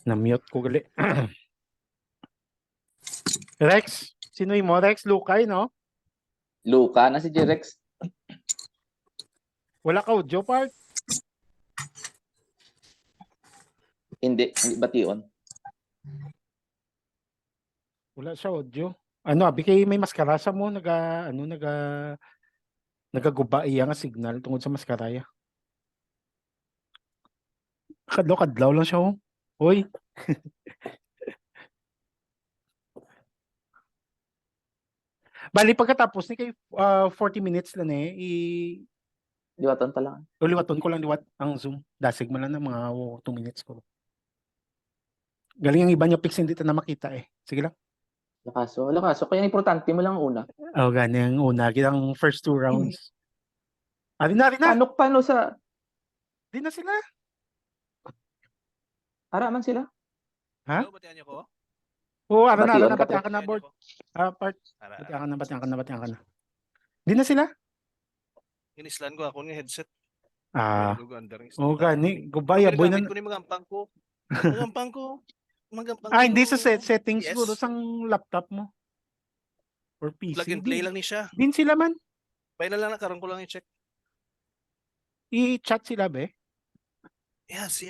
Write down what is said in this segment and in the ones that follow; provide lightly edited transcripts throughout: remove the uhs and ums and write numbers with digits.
Na-mute ko gali. Rex, sino mo? Rex Lucay, no? Luka na si Jerex. Wala ka audio part? Hindi bation. Wala siya audio. Ano, abi kay may maskarasa mo, nagaguba iya nga signal tungod sa maskaraya. Kadlaw lang siya, oh. Hoy. Bali, pagkatapos ni kay 40 minutes lang Diwaton pa lang. uliwaton ko lang liwat ang Zoom. Dasig man lang ng mga 2 minutes ko. Galing ang iba niya pics hindi na makita eh. Sige lang. Lakaso. Kaya importante mo lang una. Oh, gani ang una. Ang first 2 rounds. Ari na. Paano sa... Di na sila. Araman sila? Ha? Hello, batihan niyo ko? Oo, ara na. Bation ka, Batihan ka na, board. Part. Ara. Batihan ka na. Di na sila? Inislan ko ako ng headset. Oh, gani. Gubaya, boy na. Ko ni magampang ko. Magampang Hindi sa settings yes. siguro sang laptop mo. Or PC. Plug and play lang ni siya. Din sila man. Bay na lang nakaroon ko lang i-check. I-chat sila, be? Yes.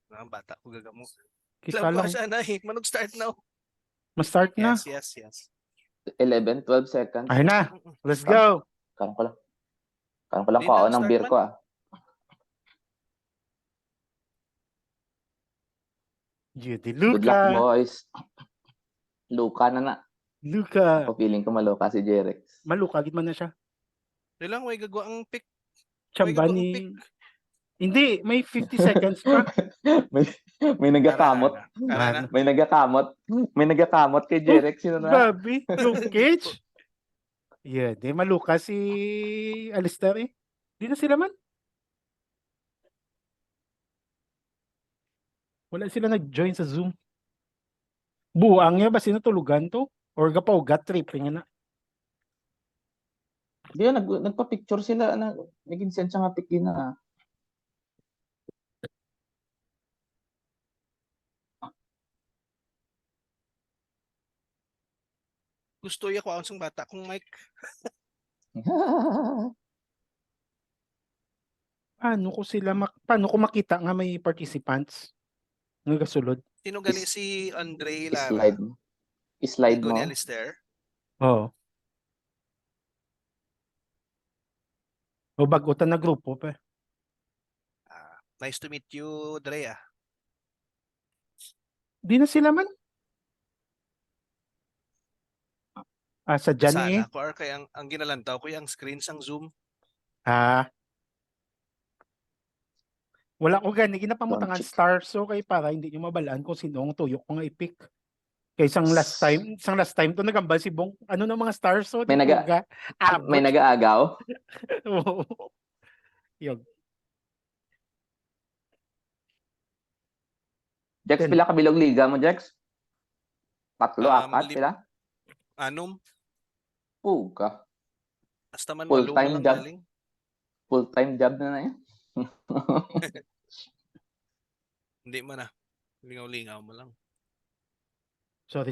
Mga bata ko gagamo. Kisa lang. Siya na eh. Manog start now. Ma-start na. Yes. 11, 12 seconds. Ay na. Let's go. Karon ko lang ko ng beer ko Judy Good luck, Luca. boys. Luka na. Luca. Ako feeling ko maloka si Jerex. Maluka, git man na siya. Di lang, may gagawa ang pick. Chamba ni... Hindi, may 50 seconds pa. may nagakamot. Ara na. May nagakamot kay Jerex. Sino na? Grabe. Yung cage. Yeah, di maluka si Alistair eh. Di na sila man. Wala sila nag-join sa Zoom. Buang niya ba sinatulugan to? Or gapaw-gat tripping na? Di yan, nagpa-picture sila. Naging sense nga pick na. Gusto iya ko ang bata kong mic. Paano ko makita nga may participants? Nagasulod. Sino gani si Andre Lara? Slide mo. Ni Alistair? Oo. O bagutan na grupo pa. Nice to meet you, Drea. Di na sila man. Sa dyan eh. Sana ko or kay ang ginalantaw ko yung screen sang Zoom. Wala ko gani ginapamutangan star so kay para hindi niyo mabalaan kung sinong tuyok ko nga i-pick. Kay isang last time to nagambal si Bong. Ano na mga stars so may nag-aagaw. Oo. Yun. Jex, pila ka bilog liga mo, Jex? 3, 4 pila? Anom. Puga. Basta man full-time job. Full-time job na yan. Hindi man Lingaw-lingaw mo lang. Sorry.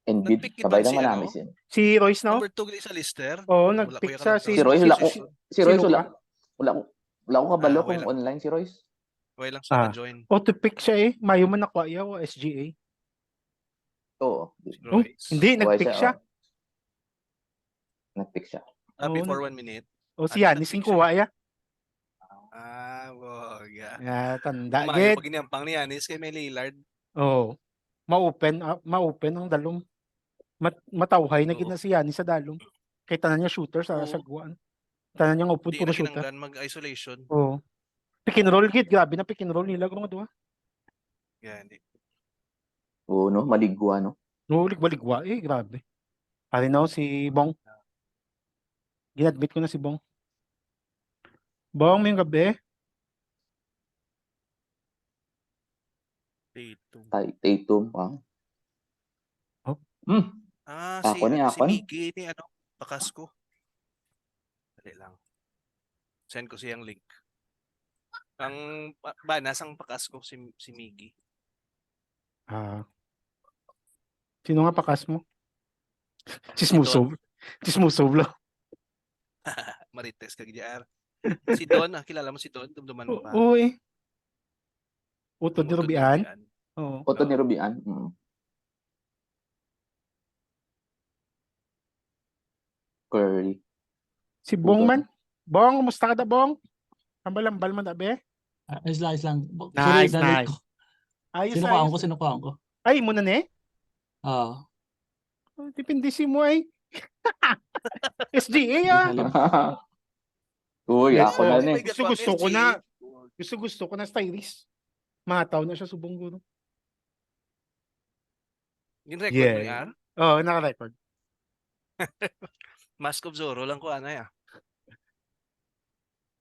And good, sabay naman namin siya. Si Royce, no? Number 2 sa Lister. Oo, nag-pick sa si Royce. Wala ko kabalo kung online si Royce. Wala lang sa join. Auto-pick siya eh. Mayo man nakuha yaw, SGA. Oo. Hindi, nag-pick siya. Nag-pick siya. Before 1 minute. Si Yanis yung kuha ya. Boga. Tanda. Pag ginampang ni Yanis kay may Lillard. Oo. Ma-open ang dalom. Matawhay na gina si Yanis sa dalom. Kay tanan niya shooter sa sagwaan. Tanan niya upod puro shooter. Hindi na mag-isolation. Oo. Pick and roll git. Grabe na pick and roll nila kung mga duwa. Hindi. Oo, no? Maligwa, no? Maligwa. Grabe. Pari na si Bong. Ginadmit ko na si Bong. Bong, may gabi. Tatum. Si Mickey ni Pakas ko. Dali lang. Send ko siyang link. Ang banas ang pakas ko si Miggy. Sino nga pakas mo? Si Chismusov. Chismusov lang. Marites kag JR. Si Don, kilala mo si Don? Dumduman mo pa. Oo eh. Utod ni Utod Rubian. Oo. Photo ni Rubian. Curry. Si Bong man. Bong, kumusta ka da, Bong? Ambal-ambal man da, be? Ayos lang. Nice, Sorry, nice. Ayos, Sinukaan ayos. ko, sinukaan ko. Ay, muna ne? Ah, Depende si mo ay. SGA ah. Uy, Yes, ako na ni. Gusto ko na. Gusto ko na stylist. Mataw na siya subong guro. Yung record mo Yeah. yan? Oo, naka-record. Mask of Zorro lang ko ano ya.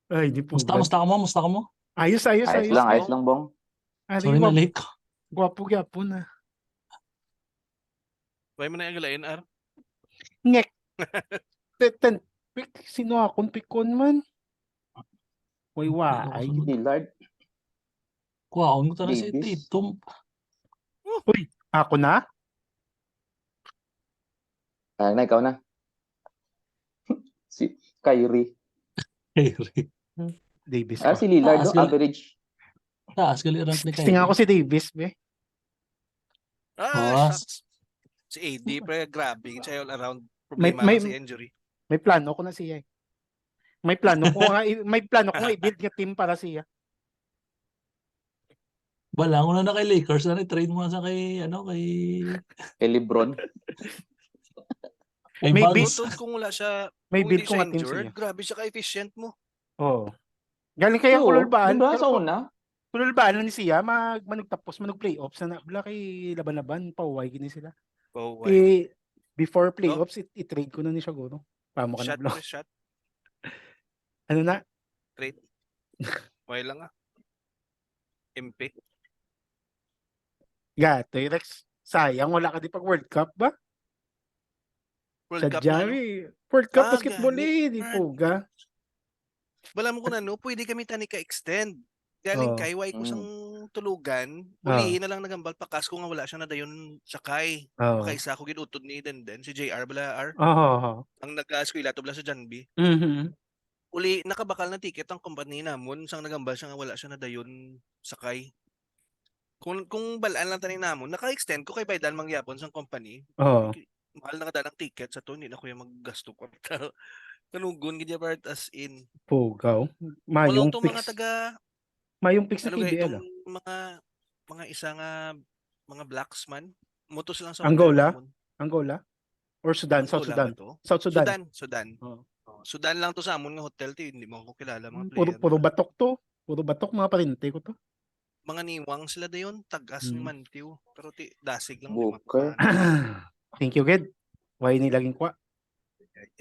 Ay, di po. musta ka mo? Ayos. Ayos lang, Bong. Ari, Sorry na late ko. gwapo na. Why mo na yung galain, Ar? Ngek. Sino akong pikon man? Uy, ay. Dillard. Kuhaon ko ta na si Davis. Tatum. Ako na? Na, ikaw na. Si Kyrie. Davis Ah, ko. si Lillard, Ah, no? si- Average. Taas gali rank ni Tingnan ko Kyrie. si Davis, be. Ah, Shucks. Si AD, pre, grabe. Siya all around. Problema May- lang si injury. May plano ko na siya eh. May plano ko nga i-build nga team para siya. Bala ko na kay Lakers na trade mo na sa kay Kay Lebron. Maybe- Bugs. Utod kung wala siya, May kung build hindi ko siya nga team injured, siya. grabe siya ka-efficient mo. Oo. Galing kaya Oo, kululbaan. diba? Sa una. Kululbaan lang ni siya. Managtapos, manag-playoffs na wala kay laban-laban. Pauway gini sila. Oh, Before playoffs, i-trade ko na ni siya guro. Pamo ka na Shot, block. pre, shot. Ano na? Trade. Why lang ah. MP. Gato, Rex. Sayang, wala ka di pag World Cup ba? World Sa Cup na ano? Jerry. World Cup Ah, basketball gani. di po ga. Bala mo kung ano, pwede kami tani ka-extend. Galing Oo. kay way ko Mm. sang tulugan, ulihin na lang nagambal pakas ko nga wala siya na dayon sakay. Oo. Makaisa ko gidutod ni Denden, si JR bala R. Oo. Ang nag-eskwela to bala sa Janbi. Mhm. Uli nakabakal na ticket ang company namon sang nagambal siya nga wala siya na dayon sakay. Kung balaan lang tanin namon, naka-extend ko kay Baydan mangyapon sang company. Oo. Mahal na kada ng ticket sa to, hindi na kuya maggasto ko. Kanugon gid part as in. Pugaw. Walang Mayong to mga picks. taga Mayong picks na ano kaya PBL. itong mga isa nga mga blacks man. Mutos lang sa Angola? hotel namon. Angola? Or Sudan? South Angola Sudan? ba to? South Sudan? Sudan. Oo. Sudan lang to sa amon nga hotel ti hindi mo ko kilala mga Puro, player. puro batok to. Puro batok mga parente ko to. Mga niwang sila dayon, tagas ni Hmm. Mantiw. Pero dasig lang Booker. Thank you, Ged. Why nilaging kwa?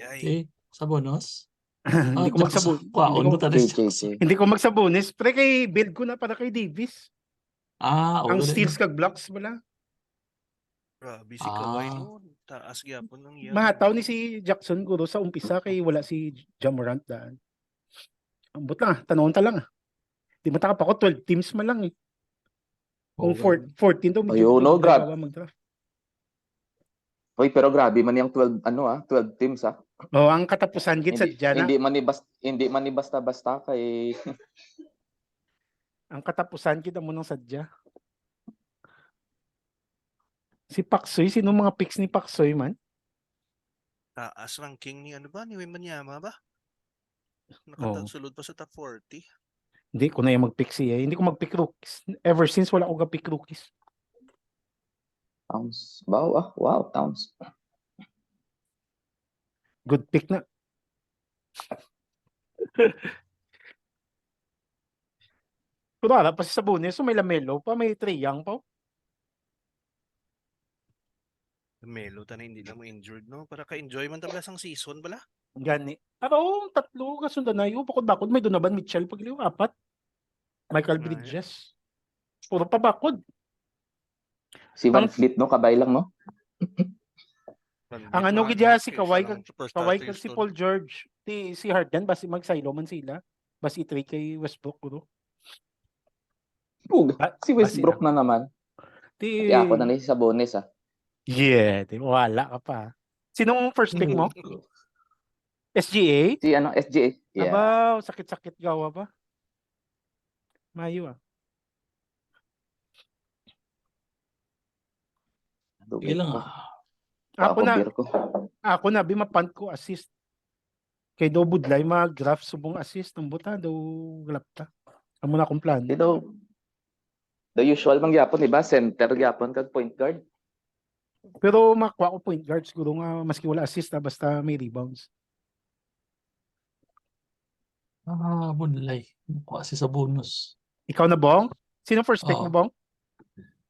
Ay, Okay, sa bonus. Hindi ko magsabon. Kuhaon ko ta na siya. JJJ. Hindi ko magsabonis. Pre kay build ko na para kay Davis. Ang okay. steals kag blocks wala. grabe si Kawhi Ah. no. Taas gyapon ng iya. Mahataw ni si Jackson guro sa umpisa kay wala si Jamorant daan. Ambot lang tanong ta lang. Di mo pa ko 12 teams man lang eh. Kung 14 to Ayun, no, grab. mag-draft. Hoy, pero grabe man yung 12 teams ah. Oh, ang katapusan gid sa Diana. Hindi man ni basta-basta kay Ang katapusan kita mo nung sadya. Si Paksoy, sino mga picks ni Paksoy man? Taas ranking ni ano ba ni Wembanyama ba? Oo. Nakatasulod pa sa top 40. Hindi ko na yung mag-pick siya. Hindi ko mag-pick rookies. Ever since wala ko ga-pick rookies. Towns. Wow, Towns. Good pick na. Kunwara pa si Sabonis, so may Lamelo pa, may Trae Young pa. Melo ta na hindi na mo injured no. Para ka-enjoy man tabla sang season bala. Gani. Pero tatlo kasundan na yun. Bakod-bakod may Donovan Mitchell pagliw, 4. Michael Ay. Bridges. Puro pa bakod. Si Van Fleet no, kabay lang no. Ang ano gidya si Kawhi kag si Paul George, si Harden basi magsaylo man sila. Basi 3 kay Westbrook ko. Pug, Ba- si Westbrook basi na naman. Di, Di ako na ni Sabonis ah. yeah, di, wala ka pa. Sinong first pick mo? SGA? Si ano, SGA. Yeah. Abaw, sakit-sakit gawa ba? Mayo ah. Sige lang ko. Ako na, beer ko. ako na, bimapant ko assist. Kay do budlay, mag-graph subong assist. Ang buta, do glapta. Amo na akong plan. Di daw, the usual mang gyapon, di ba? Center gyapon kag point guard. Pero makuha ko point guard siguro nga maski wala assist basta may rebounds. Budlay. Mukha si Sabonis. Ikaw na, Bong? Sino first pick mo, Oo. Bong?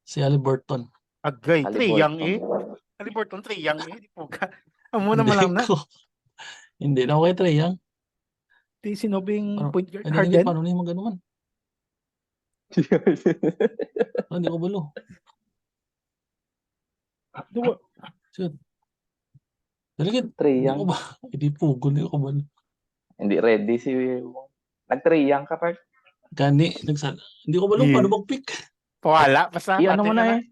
Si Haliburton. Agay, Treyang eh. Haliburton. Haliburton, Treyang eh. Di po ka. Amo na malang na. Hindi na ako kay Trae Young. Di sinobing Ano? point guard. Hindi Harden? paano na yung mga ganuman. Hindi ko balo. Do, Shit. Talagang, Trae hindi Young. ko ba? Hindi pugo, hindi ko balo. Hindi ready si nag-Trae ka part. Gani, hindi ko balo Yeah. paano mag-pick. wala. Basta Ano pati mo ka na na. eh.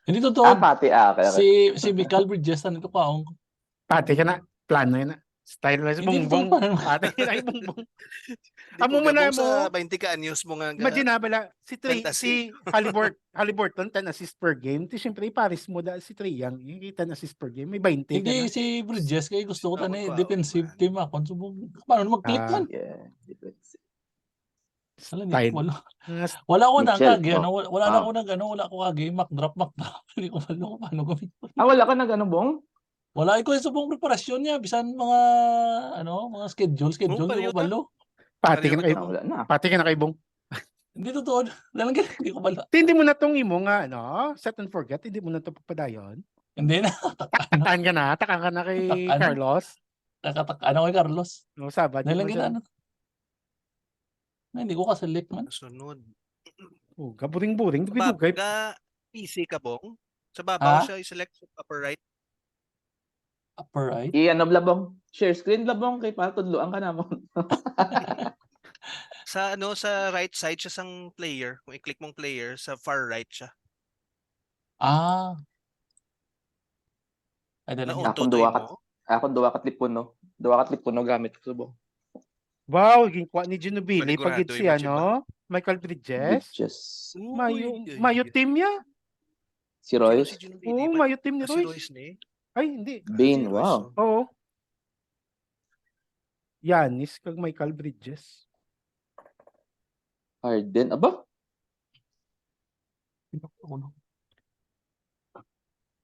Hindi totoo. Pati okay. Si Michael Bridges, nito pa akong. Pati ka na. Plano yun na. Style na si Hindi Bongbong. totoo. Pati ka na yung Bongbong. Di Amo po mo na gabong sa mo. 20 ka anyos mo nga. Imagine na bala, si Fantasy. Haliburton 10 assist per game. Di syempre iparis mo da si Treyang. Yung 10 assist per game. May 20 ka Hindi na. si Bridges, kaya gusto ko Tawag tanay pa, defensive man. team ako. Subong, paano mag-click Ah. man? Yeah. Alam Style. niyo, Ah, wala ko na Mitchell, kagi, ano, wala na Ah. ako nag ano, wala ko kagi, Mac drop. Hindi ko malo kung paano gawin. Wala ka nag ano, Bong? Wala ko sa buong preparasyon niya, bisan mga mga schedule, hindi pareho ko balo. Pati ka na kay Wala na. Pati ka na kay Bong. Hindi totoo. Talagang hindi ko balo. Hindi mo na tong imo nga set and forget. Hindi mo na to papadayon. Hindi na. Takaan ka na. Takaan ka na kay Takaan. Carlos. Nakatakaan ako kay Carlos. No, sabad. Dahil lang ginano. Hindi ko kaselect man. Sunod. Oh, gaburing-buring. Sa Dugay-dugay. PC ka, Bong? Sa babaw Ah? siya, i-select sa upper right. Upper right. Ano blabong? Share screen blabong kay patudloan ka na mo. Sa right side siya sang player. Kung i-click mong player, sa far right siya. Ah. Ay, dala niya. Na-auto Akong to duwa mo. Akong duwa kat lipuno. Duwa kat lipuno gamit ko subong. Wow, ginkuha ni Ginobili. Panigurado Pagit yung si Michiba. Michael Bridges. Just Mayo team niya. si Royce. Oo, mayo team ni Si Royce. Royce ni. Ay, hindi. Bane, Si Royce, wow. oh. Oo. Yanis kag Michael Bridges. Harden. Aba?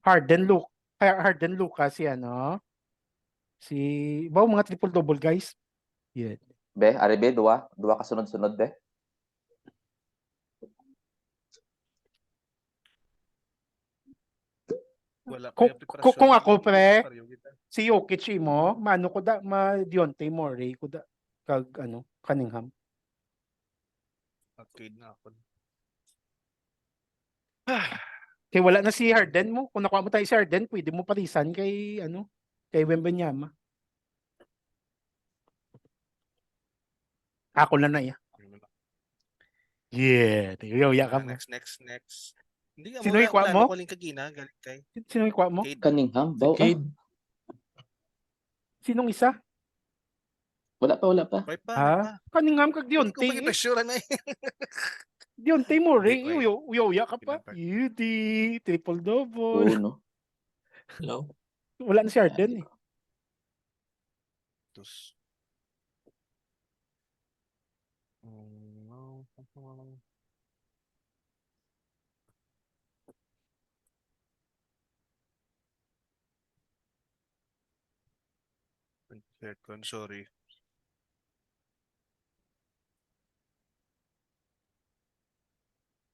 Harden Lucas si si mga triple double guys. Yeah. Be, are be, duwa ka sunod-sunod be. Wala Kung- pa yung preparasyon. kung ako, pre, Pareho kita. Si Jokic mo, mano ko da Deontay Murray ko da kag Cunningham. Arcade na ako. Kay wala na si Harden mo. Kung nakuha mo tayo si Harden, pwede mo parisan kay kay Wembanyama. Ako na ya. Yeah, tiyo ka mo. Next. Hindi ka Sino yung kwa mo? Ko link kagina, galing kay Sino yung kuha mo? Cade. Cunningham. Baw, Cade. Sinong isa? wala pa. Right pa, Ha? right pa. Cunningham kag Hindi ko Deontay. pag-pressure na eh. Deontay Murray, Hindi ko uyo ka pa. Pinapag- Yudi, triple Oo, double. no. Hello. Wala na si Harden eh. Tapos, second, sorry.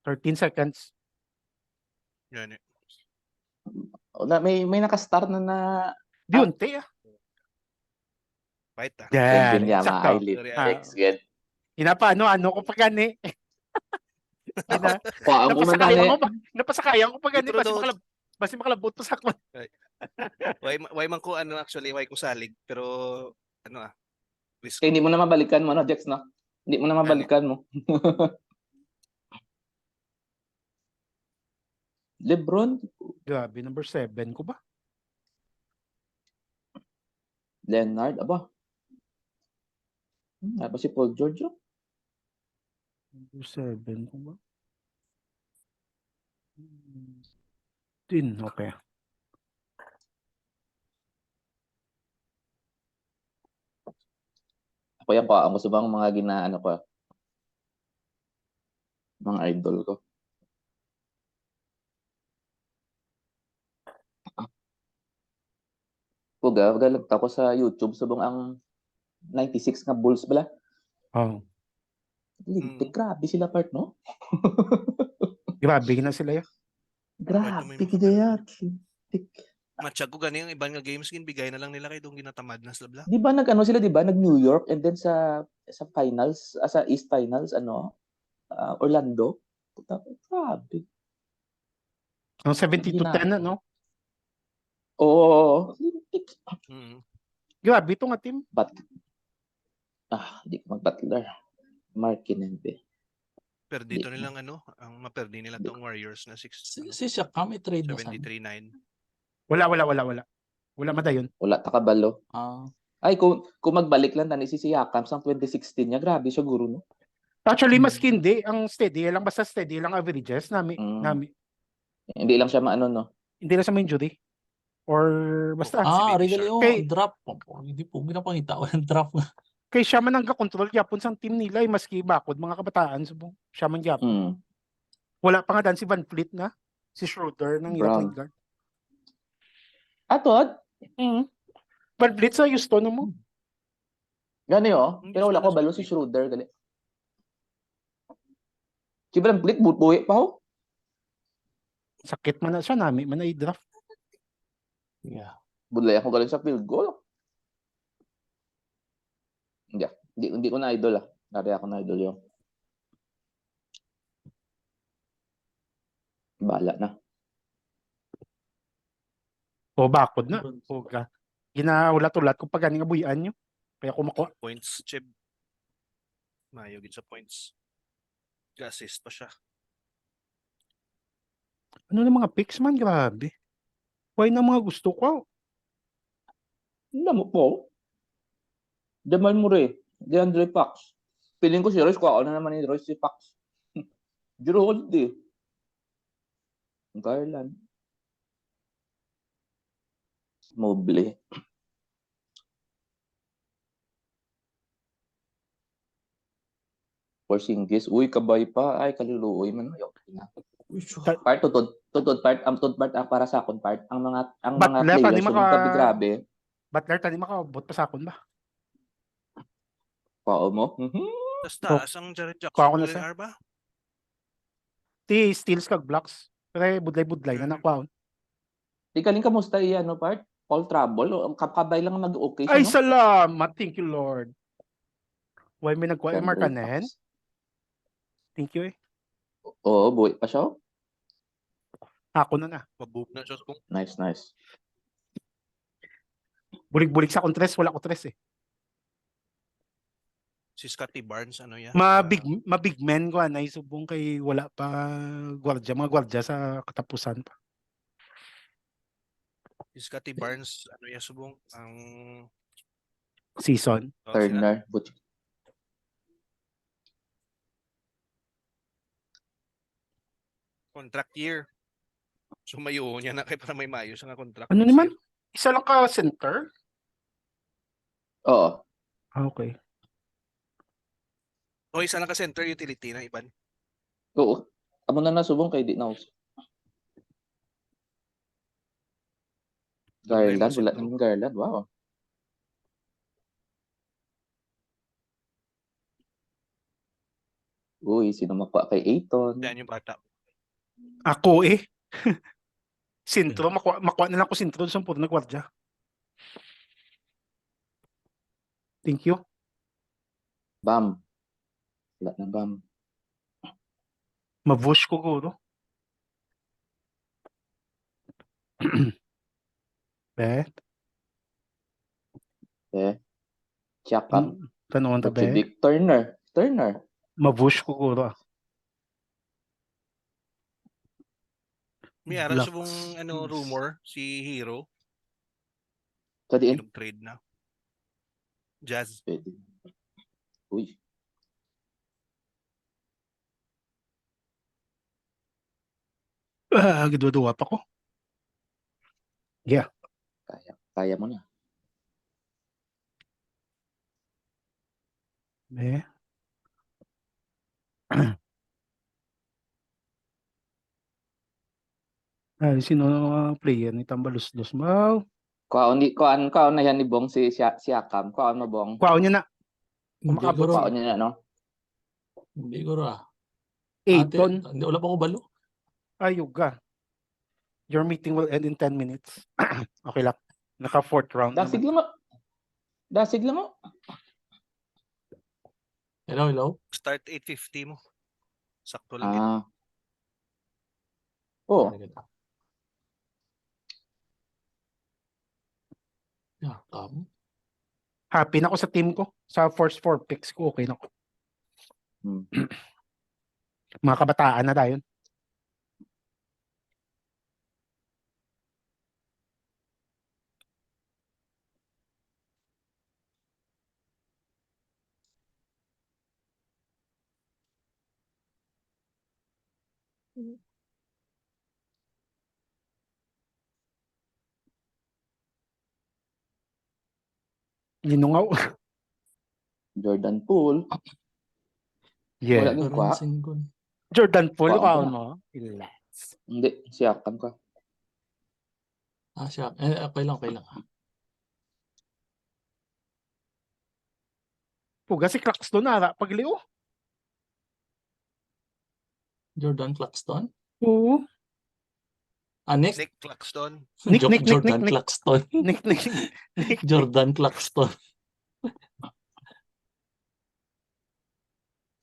$13 seconds. Yan eh. May naka-star na Deontay Fight ah. Yan, Wembanyama sakto. eyelid. Sorry, Next, good. Inapa ano ko pa gani. Ang Napasakayan ko pa gani Pero basi makalabot pa sa ako. Why man ko actually, why ko salig. Pero, risk. Hindi mo na mabalikan mo, no, Jex, no? Hindi mo na mabalikan mo. LeBron, Grabe, number 7 ko ba? Leonard, aba. Ano ba si Paul George? Oh? Number 7 ko ba? 10, okay. Ako yan ko, ang gusto bang mga ginaano ko, mga idol ko. Puga, galag ako sa YouTube subong ang 96 nga Bulls bala. Oh, Lintik, grabe sila part, no? grabe na sila ya. Grabe, may kaya lintik. Matchag ko gani yung ibang nga games ginbigay na lang nila kay dong ginatamad na sila bla. Di ba nag-ano sila, di ba? Nag-New York and then sa finals, sa East Finals, Orlando. Puta, grabe. Ang 72-10 na, Ginagawa. no? Oo, lintik. Mm. Grabe ito nga team. Hindi ko mag-Butler. Markinen, be. Pero dito nilang ang maperdi nila tong Warriors na 6 Si Siakam, i-trade na sana. 73-9. Wala. Wala madayon. Wala takabalo. Ah, Ay, kung magbalik lang tani si Siakam sa 2016 niya, grabe siya guro, no? Actually, mas hindi. Ang steady lang, basta steady lang averages. Hindi lang siya maano, no? Hindi na sa injury. Or basta. Baby really, Shark. Kay- drop. Hindi po, ginapangita ko yung drop. Kay siya man ang control yapon sang team nila, maski bakod, mga kabataan. Subong, siya man yapon. Mm. Wala pa nga dan si Van Fleet na. Si Schroeder ng ila Brown. point guard. Atod, Van Fleet sa Houston mo. gani oh. Pero wala ko Gusto balo na si Schroeder, gali. Si Van Fleet, buhay pa ho. Sakit man na siya, nami man na i-draft. Yeah. Budlay ako galing sa field goal. Hindi ko na idol Nari ako na idol yung. Bala na. O bakod na. O ka. Ginaulat-ulat kung pag ganing abuyan nyo. Kaya kumakuha. Points, Chib. Mayo gid sa points. Assist pa siya. Ano na mga picks man, grabe. Why na mga gusto ko? Hindi mo po. Jamal Murray, DeAndre Fox. Piling ko si Royce, kuha na naman ni Royce si Fox. Jero Holiday. Garland. Mobley. Porzingis. Uy, kabay pa. Ay, kaluluoy man. Part, tutod part. Ang tutod part para sa akon part. Ang mga Butler, players, tani yung maka- tabi grabe. Butler, tani makaabot pa sa akon ba? Pao mo? Tas taas ang Jared Kuha ko na Jackson siya. ba? Ti steals kag blocks. Pero budlay-budlay na nakuha. Di kaling kamusta iyan, part? Paul Trouble? O, kapabay lang nag-okay siya, Ay, no? salamat. Thank you, Lord. Why may nagkuha? DeAndre Markanen? Fox. Thank you eh. Oo, buhay pa siya. Ako na. Mabuk na siya kung Nice. Bulig-bulig sa kontres. Wala ko tres eh. si Scotty Barnes yan. Mabig men ko anay subong kay wala pa mga gwardiya sa katapusan pa. Si Scotty Barnes subong ang Season. Turner. contract year. So mayo niya na kay para may mayo sa nga contract. Ano this naman? year. Isa lang ka center? Oo. Okay. O isa lang ka center utility na iban. Oo. Amo na nasubong kay di na uso. Garland, wala naman Garland. Wow. Uy, sino makuha kay Aiton? Yan yung bata. Ako eh. Sintro, makuha na lang ko sintro sa puro na gwardiya. Thank you. Bam. Wala na Bam. Mavush ko guro. Bet. Siakam. Tanong tabi. Vucevic. Turner. Turner. Mabush ko kuro. May ara Blocks. subong rumor si Hero Sa diin. trade na. Jazz. Pwede. Uy. Giduduwa pa ko. Kaya mo na. Eh. Sino player ni Tambalus-Los? Wow. Kuan na yan ni Bong si Siakam. Kuan mo Bong. Kuwaon niya na. Hindi Kumakabot ko Kuan niya na, no? Hindi ko ra. Ayton. Hindi, wala pa ako balo. Ayuga. Your meeting will end in 10 minutes. Okay lang. Naka fourth round Dasig naman. lang mo. Dasig lang mo. Hello? Start 8:50 mo. Sakto lang yun. Ah. Oh, Yeah, Happy na ako sa team ko. Sa first 4 picks ko, okay na ako. Hmm. Mga kabataan na tayo. Linungaw. Jordan Poole. Yeah. Wala din kwa. Jordan Poole, Kuwaon kuwaon pa. mo. Relax. Hindi, Siakam ka. Siya. Okay lang. Puga si Claxton na. Pagliw. Jordan Claxton? Oo. Nick? Nick Claxton. Nick. Jordan Claxton. Nick. Jordan Claxton.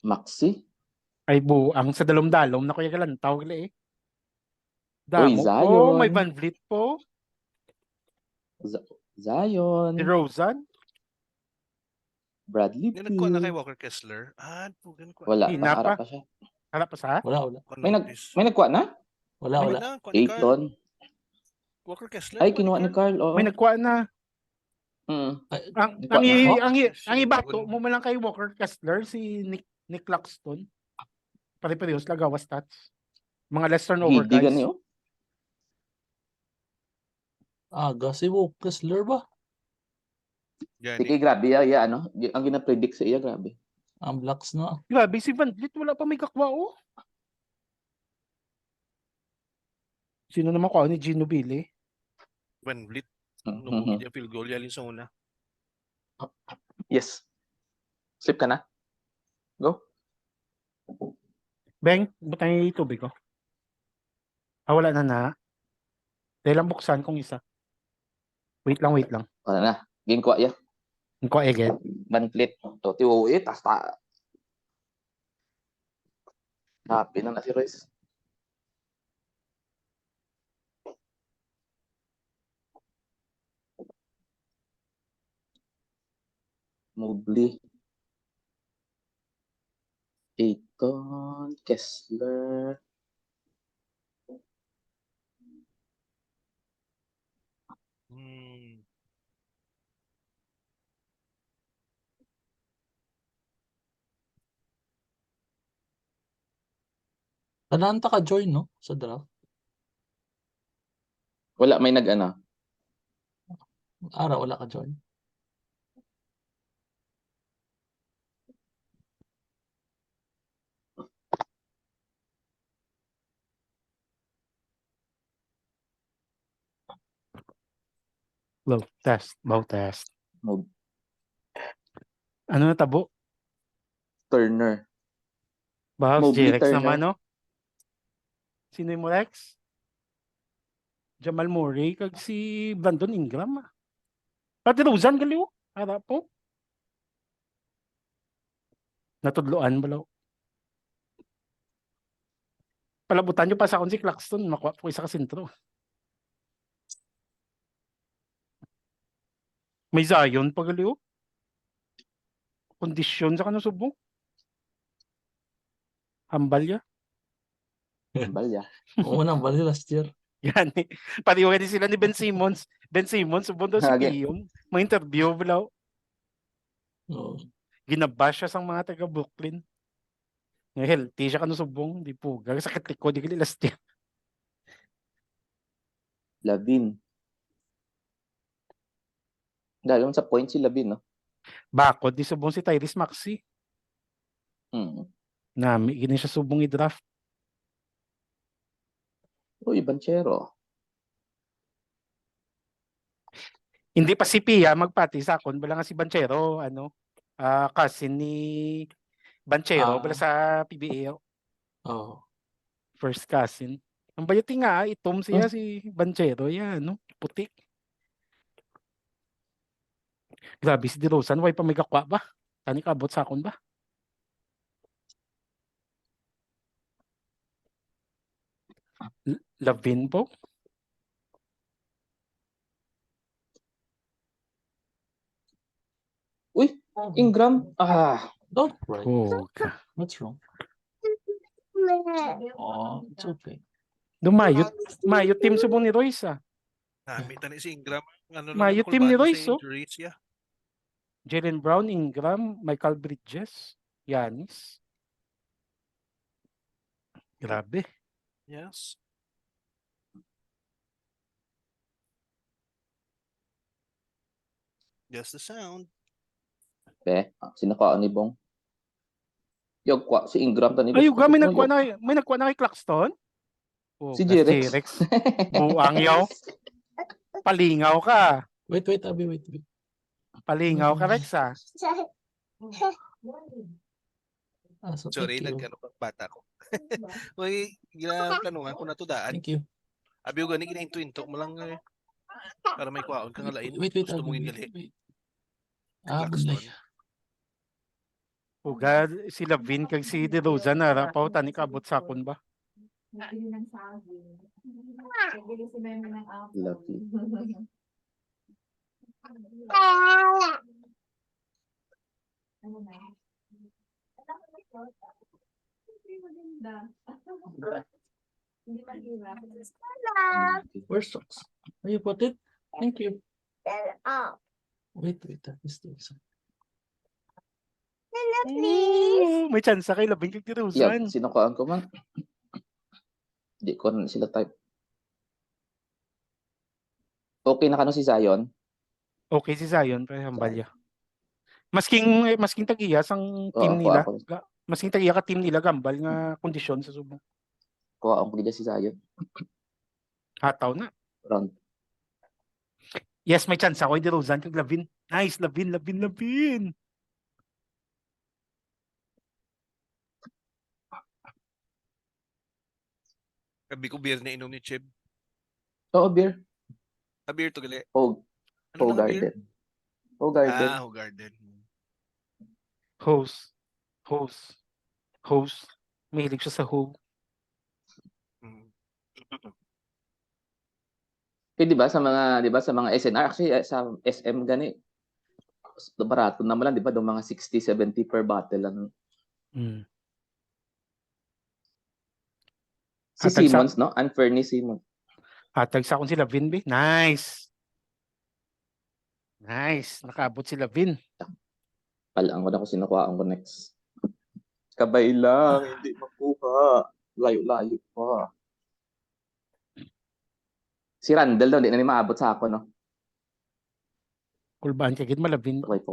Maxi. Ay buang sa dalom-dalom na kuya galantaw gali eh. Uy, Damo po, Zion. may Van Vliet po. Zion. DeRozan. Bradley Yung nagkuha na kay Beal. Walker Kessler. Pugan ko. Wala Hina pa, harap pa. pa siya. Harap pa sa? Wala. May nagkuha na? Wala. Na, kuha ni Carl. Ayton. Walker Kessler. Ay, kuha kinuha ni Carl. Oo. May nagkuha na. Ang ibato mo lang kay Walker Kessler, si Nick Claxton. Pare-parehos lagawa stats. Mga less turnover Gidi guys. gani, oh. Aga si Kessler ba? Sige, grabe. Ano? Ang gina-predict sa iya, grabe. Ang Blacks na. Grabe, si Van Vliet wala pa may kakwa oh. Sino naman ko ni Gino Billy? Van Vliet. Nung niya field goal yalin sa una. Yes. Slip ka na? Go. Beng, butang yung tubig ko. Wala na. Dahil lang buksan kong isa. Wait lang. Wala na. Game ko, ya. Ang ko again. Banplit. To, tiwo, tas ta. Happy na si Royce. Mobley. Ayton. Kessler. Talanta ka join, no? Sa draft. Wala, may nag-ano. Wala ka join. Low test. Bow test. Mob. Ano na tabo? Turner. Bahas Mobley, J-Rex Turner. naman, no? Sino yung Rex? Jamal Murray kag si Brandon Ingram. Pati Rozan galiw. Harap po. Natudloan balaw. Palabutan nyo pa sa akong si Claxton. Makuha po isa ka sentro. May Zion pa galiw. Kondisyon sa kanang subong. Ambalya. Balya. Oo, nambal last year. Yan eh. Pariwara din sila ni Ben Simmons. Ben Simmons, subong daw si Hagi. Piyong. May interview balaw. Oo. Ginabash siya sa mga taga Brooklyn. Healthy siya kano subong. Di po. Sakit likod. Di kali last year. Lavin. Dahil sa point si Lavin, no? Bakod. Di subong si Tyrese Maxey. Hmm. Nami. Gini siya subong i-draft. Uy, Banchero. Hindi pa si Pia magpati sa akon. Bala nga si Banchero. Ano? Cousin ni Banchero. Bala sa PBA. Oo. First cousin. Ang bayati nga. Itom siya si Banchero. Yan. No? Puti. Grabe si DeRozan. Why pa may kakwa ba? Tani kabot sa akon ba? Lavin po? Uy, Ingram. Ah, Don't cry. Oh, What's wrong? Oh, it's okay. Dumayot. Mayot team subong ni Royce ah. Nami tani si Ingram. Ano Mayo lang team ni kulbado Royce, sa oh. injuries, yeah. Jalen Brown, Ingram, Michael Bridges, Giannis. Grabe. Yes. Just the sound. sinakaan ni Bong. Yung kwa, si Ingram tani. Ay, uga, may nagkuha na kay Claxton? Oh, Si kas Jirex. Jirex. Buang yaw. Palingaw ka. Wait, Abby, wait. Palingaw ka, Rex ah. Sorry, Thank you. nagkano pang bata ko. Uy, ginaplanuhan ko na to daan. Thank you. Abi yung gani kinainto-into mo lang eh. Para may kwaon kang alain. Wait, Gusto Abby, mong wait. ingali. Bunlay. Uga, si Lavin kag si DeRozan na rapaw tani kabot sa akon ba? Nabili ng saging. Nabili si Meme ng apple. Lucky. Ano na? Hindi maganda. Hindi mahirap. Where's socks? Are you put it? Thank you. Wait, Abby still. Oh, may chance kay Lavin kag DeRozan. Sinakaan ko man. Hindi ko na sila type. Okay na kano si Zion? Okay si Zion pero Ambalya. Masking tagiyas ang team nila. Masking tagiya ka team nila gambal nga kondisyon sa subong. Kuha ang pagkita si Zion. Hataw na. Round. Yes, may chance ako. DeRozan kag Lavin. Nice, Lavin. Kabi ko beer na inom ni Chib. Oo, beer. Beer to gali. Oh, Ano na beer? Garden. Oh, Garden. Oh Garden. Host. Mahilig siya sa ho. Mm. Eh, di ba sa mga SNR, actually sa SM gani, barato naman lang, di ba? Doon mga 60-70 per bottle lang. Si Hatag sa- Simmons, no? Unfair ni Simmons. Hatag sa akong si Lavin, be. Nice. Nakaabot si Lavin. Palaan ko na kung sinukuhaan ko next. Kabay lang, hindi makuha. Layo-layo pa. Si Randall daw, hindi na maabot sa ako, no? Kulbaan kagid Malavin. White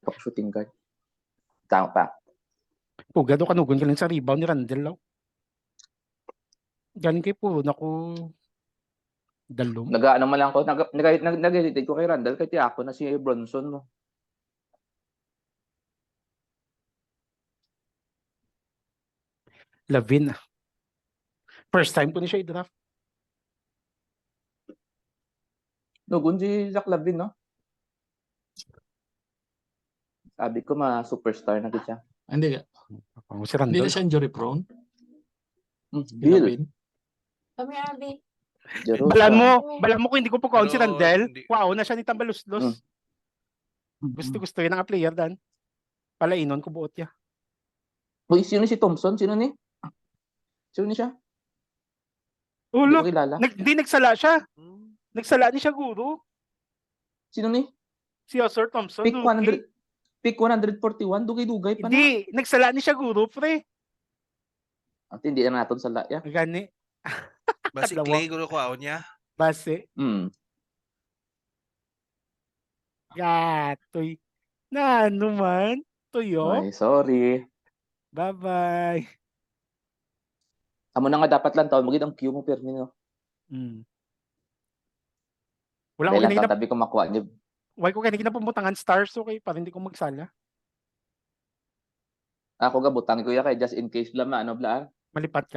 pa shooting guard. Tama pa. Pugado kanugon ka lang sa rebound ni Randall. Law. Galing kay puro naku dalom. Nag-ano man lang ko, nag-edit ko kay Randall, kay Tiago na si Bronson, no? Lavin. First time ko ni siya i-draft. Nugun si Zach Lavin, no? Sabi ko, superstar na siya. Hindi ka. Ako si Hindi Randall. na siya injury prone. Bill. Kami, Abby. Jerosa. Balaan mo kung hindi ko po kaon si Pero, Randall. hindi. Wow na siya ni Tambaluslos. Gusto yan ang player dan. Palainon ko buot niya. Uy, sino si Thompson? Sino ni? Sino ni siya? Oh, Hindi look. ko kilala. Hindi nagsala siya. Hmm. Nagsala ni siya, guro. Sino ni? Si Sir Thompson. Pick Dugi. 100. Pick 141. Dugay-dugay pa na. Hindi. Nagsala ni siya, guro, pre. At hindi na natin sa laya. Gani. Basi Dalawa. Clay guro ko niya. Base. Gatoy. Na ano man. Tuyo. Ay, sorry. Bye-bye. Amo na nga dapat lang taon. Magiging ang Q mo, Permi, no? Wala ko Dahil lang ganina, tatabi ko makuha niyo. wala ko ganina pumutangan stars, okay, para hindi ko magsala. Ako ga butang ko ya kay just in case lang ano blaan. Malipat ka.